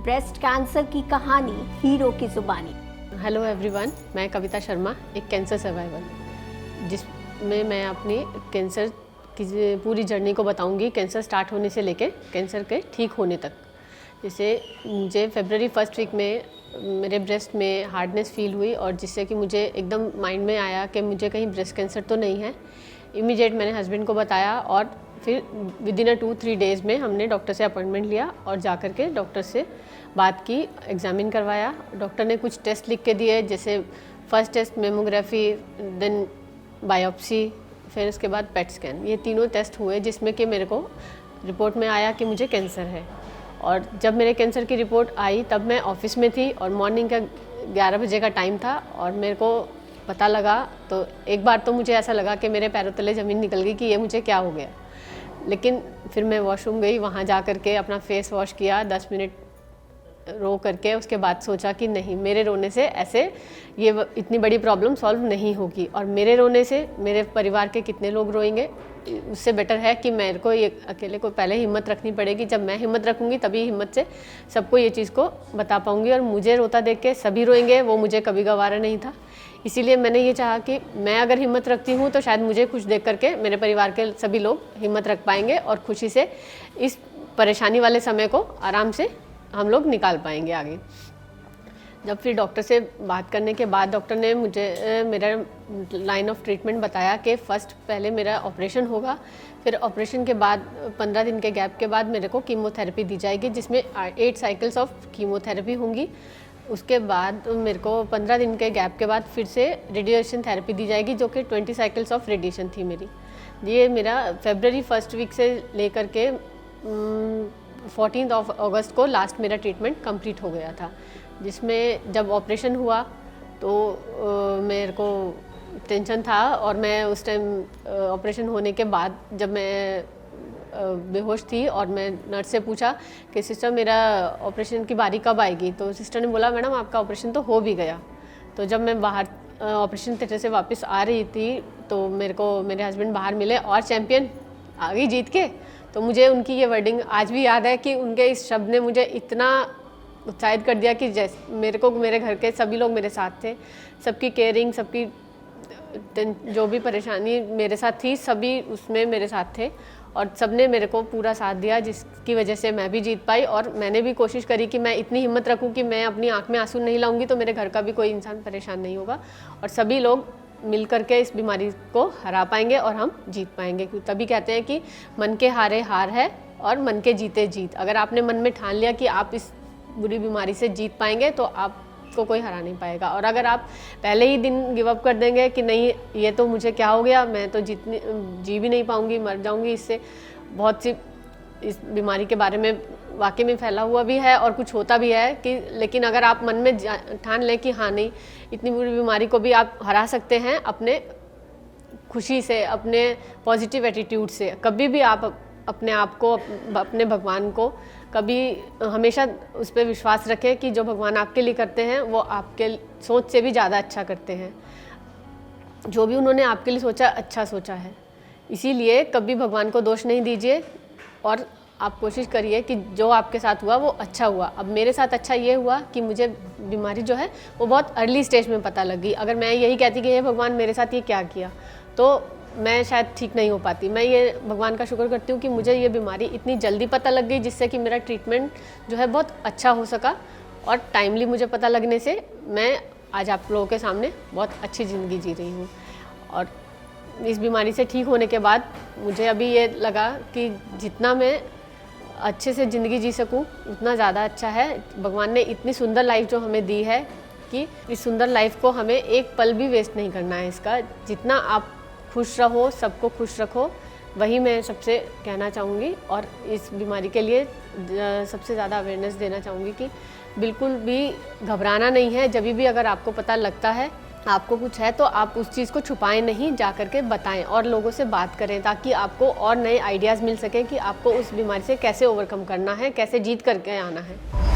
Breast cancer की कहानी hero की जुबानी। हेलो एवरीवन, मैं कविता शर्मा, एक कैंसर सर्वाइवर, जिसमें मैं अपनी कैंसर की पूरी जर्नी को बताऊंगी, कैंसर स्टार्ट होने से लेकर कैंसर के ठीक होने तक। जैसे मुझे फरवरी फर्स्ट वीक में मेरे ब्रेस्ट में हार्डनेस फील हुई और जिससे कि मुझे एकदम माइंड में आया कि मुझे कहीं ब्रेस्ट कैंसर तो नहीं है। इमीडिएट मैंने हस्बैंड को बताया और फिर विदिन 2-3 डेज़ में हमने डॉक्टर से अपॉइंटमेंट लिया और जा कर के डॉक्टर से बात की, एग्ज़ामिन करवाया। डॉक्टर ने कुछ टेस्ट लिख के दिए, जैसे first test mammography, then biopsy, फिर उसके बाद पेट स्कैन। ये तीनों टेस्ट हुए जिसमें कि मेरे को रिपोर्ट में आया कि मुझे कैंसर है। और जब मेरे कैंसर की रिपोर्ट आई तब मैं ऑफिस में थी और मॉर्निंग का 11 बजे का टाइम था और मेरे को पता लगा तो एक बार तो मुझे ऐसा लगा कि मेरे पैरों तले ज़मीन निकल गई कि ये मुझे क्या हो गया। लेकिन फिर मैं वॉशरूम गई, वहाँ जा कर के अपना फेस वॉश किया, 10 मिनट रो करके उसके बाद सोचा कि नहीं, मेरे रोने से ऐसे ये इतनी बड़ी प्रॉब्लम सॉल्व नहीं होगी और मेरे रोने से मेरे परिवार के कितने लोग रोएंगे। उससे बेटर है कि मेरे को ये अकेले को पहले हिम्मत रखनी पड़ेगी। जब मैं हिम्मत रखूँगी तभी हिम्मत से सबको ये चीज़ को बता पाऊँगी। और मुझे रोता देख के सभी रोएंगे, वो मुझे कभी गवारा नहीं था। इसीलिए मैंने ये चाहा कि मैं अगर हिम्मत रखती हूँ तो शायद मुझे कुछ देख करके मेरे परिवार के सभी लोग हिम्मत रख पाएंगे और खुशी से इस परेशानी वाले समय को आराम से हम लोग निकाल पाएंगे आगे। जब फिर डॉक्टर से बात करने के बाद डॉक्टर ने मुझे मेरा लाइन ऑफ ट्रीटमेंट बताया कि फ़र्स्ट पहले मेरा ऑपरेशन होगा, फिर ऑपरेशन के बाद 15 दिन के गैप के बाद मेरे को कीमोथेरेपी दी जाएगी, जिसमें 8 साइकिल्स ऑफ कीमोथेरेपी होंगी। उसके बाद मेरे को 15 दिन के गैप के बाद फिर से रेडिएशन थेरेपी दी जाएगी, जो कि 20 साइकिल्स ऑफ रेडिएशन थी मेरी। ये मेरा फरवरी फर्स्ट वीक से लेकर के 14 अगस्त को लास्ट मेरा ट्रीटमेंट कंप्लीट हो गया था। जिसमें जब ऑपरेशन हुआ तो मेरे को टेंशन था और मैं उस टाइम ऑपरेशन होने के बाद जब मैं बेहोश थी और मैं नर्स से पूछा कि सिस्टर मेरा ऑपरेशन की बारी कब आएगी, तो सिस्टर ने बोला मैडम आपका ऑपरेशन तो हो भी गया। तो जब मैं बाहर ऑपरेशन थिएटर से वापस आ रही थी तो मेरे को मेरे हस्बैंड बाहर मिले और चैम्पियन आ गई जीत के। तो मुझे उनकी ये वर्डिंग आज भी याद है कि उनके इस शब्द ने मुझे इतना उत्साहित कर दिया कि जैसे मेरे को मेरे घर के सभी लोग मेरे साथ थे, सबकी केयरिंग, सबकी जो भी परेशानी मेरे साथ थी सभी उसमें मेरे साथ थे और सबने मेरे को पूरा साथ दिया, जिसकी वजह से मैं भी जीत पाई। और मैंने भी कोशिश करी कि मैं इतनी हिम्मत रखूं कि मैं अपनी आंख में आंसू नहीं लाऊंगी तो मेरे घर का भी कोई इंसान परेशान नहीं होगा और सभी लोग मिल करके इस बीमारी को हरा पाएंगे और हम जीत पाएंगे। क्योंकि तभी कहते हैं कि मन के हारे हार है और मन के जीते जीत। अगर आपने मन में ठान लिया कि आप इस बुरी बीमारी से जीत पाएंगे तो आपको कोई हरा नहीं पाएगा। और अगर आप पहले ही दिन गिव अप कर देंगे कि नहीं ये तो मुझे क्या हो गया, मैं तो जी भी नहीं पाऊंगी, मर जाऊंगी, इससे बहुत सी इस बीमारी के बारे में वाकई में फैला हुआ भी है और कुछ होता भी है कि, लेकिन अगर आप मन में ठान लें कि हाँ नहीं, इतनी बुरी बीमारी को भी आप हरा सकते हैं अपने खुशी से, अपने पॉजिटिव एटीट्यूड से। कभी भी आप अपने आप को, अपने भगवान को कभी हमेशा उस पर विश्वास रखें कि जो भगवान आपके लिए करते हैं वो आपके सोच से भी ज़्यादा अच्छा करते हैं। जो भी उन्होंने आपके लिए सोचा अच्छा सोचा है, इसीलिए कभी भगवान को दोष नहीं दीजिए और आप कोशिश करिए कि जो आपके साथ हुआ वो अच्छा हुआ। अब मेरे साथ अच्छा ये हुआ कि मुझे बीमारी जो है वो बहुत अर्ली स्टेज में पता लग गई। अगर मैं यही कहती कि हे भगवान मेरे साथ ये क्या किया तो मैं शायद ठीक नहीं हो पाती। मैं ये भगवान का शुक्र करती हूँ कि मुझे ये बीमारी इतनी जल्दी पता लग गई, जिससे कि मेरा ट्रीटमेंट जो है बहुत अच्छा हो सका और टाइमली मुझे पता लगने से मैं आज आप लोगों के सामने बहुत अच्छी ज़िंदगी जी रही हूँ। और इस बीमारी से ठीक होने के बाद मुझे अभी ये लगा कि जितना मैं अच्छे से ज़िंदगी जी सकूं उतना ज़्यादा अच्छा है। भगवान ने इतनी सुंदर लाइफ जो हमें दी है कि इस सुंदर लाइफ को हमें एक पल भी वेस्ट नहीं करना है। इसका जितना आप खुश रहो, सबको खुश रखो, वही मैं सबसे कहना चाहूँगी। और इस बीमारी के लिए सबसे ज़्यादा अवेयरनेस देना चाहूँगी कि बिल्कुल भी घबराना नहीं है। जब भी अगर आपको पता लगता है आपको कुछ है तो आप उस चीज़ को छुपाएं नहीं, जा कर के बताएं और लोगों से बात करें, ताकि आपको और नए आइडियाज़ मिल सकें कि आपको उस बीमारी से कैसे ओवरकम करना है, कैसे जीत करके आना है।